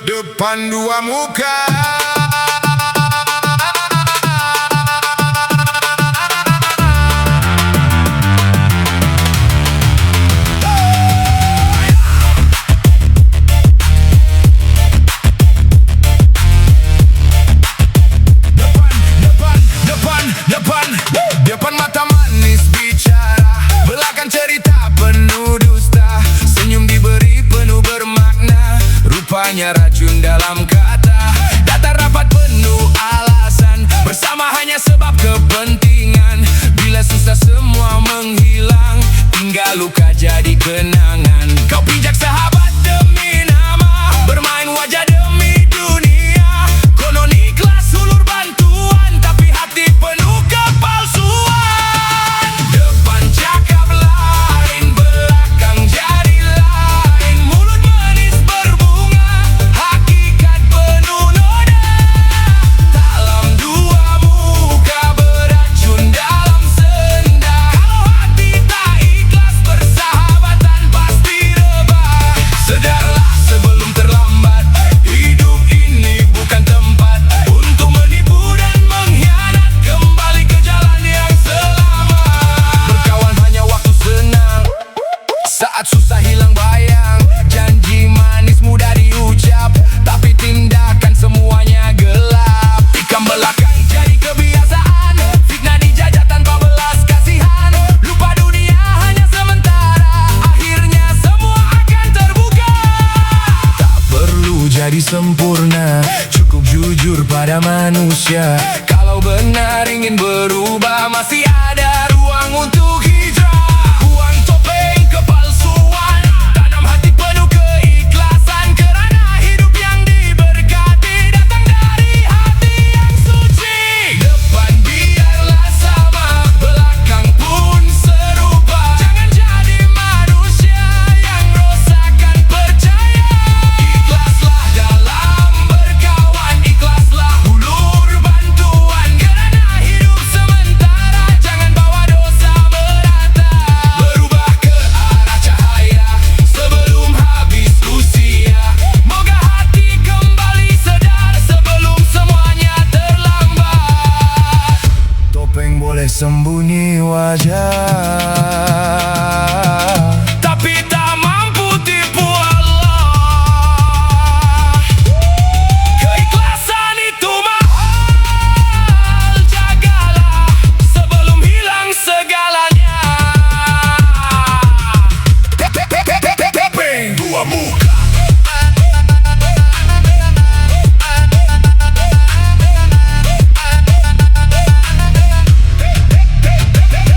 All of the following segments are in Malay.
Depan dua muka. Depan mata manis bicara, belakang cerita penuh dusta. Senyum diberi penuh bermakna, rupanya racun dalam kata. Datang rapat penuh alasan, bersama hanya sebab kepentingan. Bila susah semua menghilang, tinggal luka jadi kenangan. Kau pijak sahabat demi nama, bermain wajah demi dunia. Konon ikhlas hulur bantuan, tapi hati penuh kepalsuan. Depan cakap lain, belakang jadi lain. Mulut manis berbunga, hakikat penuh noda. Dalam dua muka, beracun dalam senda. Kalau hati tak ikhlas, persahabatan pasti rebah. Sedarlah sebelum terlambat, hidup ini bukan tempat untuk menipu dan mengkhianat. Kembali ke jalan yang selamat. Berkawan hanya waktu senang, saat susah hilang bayang. Janji manis mudah diucap, tapi tindakan semuanya gelap. Tikam belakang jadi kebiasaan, fitnah dijajah tanpa belas kasihan. Lupa dunia hanya sementara, akhirnya semua akan terbuka. Tak perlu jadi sempurna, cukup jujur pada manusia. Kalau benar ingin berubah, masih ada ruang untuk hijrah. Buang topeng kepalsuan, tanam hati penuh keikhlasan. Kerana hidup yang diberkati datang dari hati yang suci. Depan biarlah sama, belakang pun serupa. Jangan jadi manusia yang rosakkan percaya. Ikhlaslah dalam berkawan, ikhlaslah hulur bantuan. Kerana hidup sementara, jangan bawa dosa merata. Berubah ke arah cahaya sebelum habis usia. Moga hati kembali sedar sebelum semuanya terlambat. Topeng boleh sembunyi wajah, tapi tak mampu tipu Allah. Keikhlasan itu mahal, jagalah sebelum hilang segalanya. Topeng dua muka.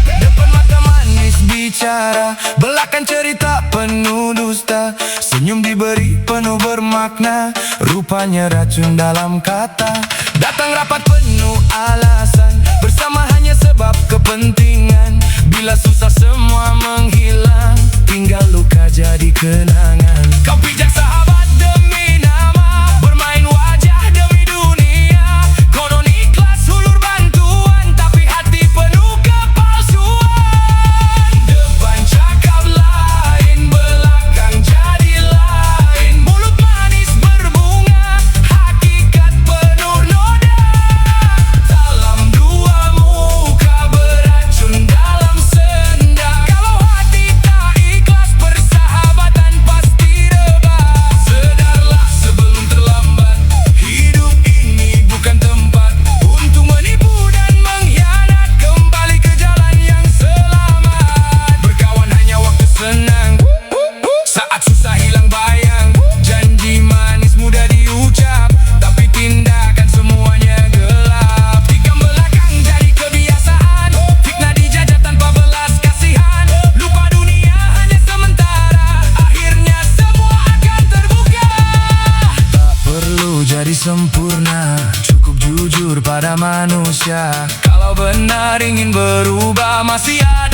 Depan mata manis bicara, belakang cerita penuh dusta. Senyum diberi penuh bermakna, rupanya racun dalam kata. Datang rapat penuh alasan, bersama hanya sebab kepentingan. Bila susah semua menghilang, tinggal luka jadi kenangan. Kau pijak sahabat demi nama, bermain wajah demi dunia. Konon ikhlas hulur bantuan, tapi hati penuh kepalsuan. Depan cakap lain, belakang jadi lain. Mulut manis berbunga, hakikat penuh noda. Dalam dua muka, beracun dalam senda. Kalau hati tak ikhlas, persahabatan pasti rebah. Sedarlah sebelum terlambat, hidup ini bukan tempat untuk menipu dan mengkhianat. Kembali ke jalan yang selamat. Berkawan hanya waktu senang, saat susah hilang bayang. Janji manis mudah diucap, tapi tindakan semuanya gelap. Tikam belakang jadi kebiasaan, fitnah dijajah tanpa belas kasihan. Lupa dunia hanya sementara, akhirnya semua akan terbuka. Tak perlu jadi sempurna, cukup jujur pada manusia. Kalau benar ingin berubah, masih ada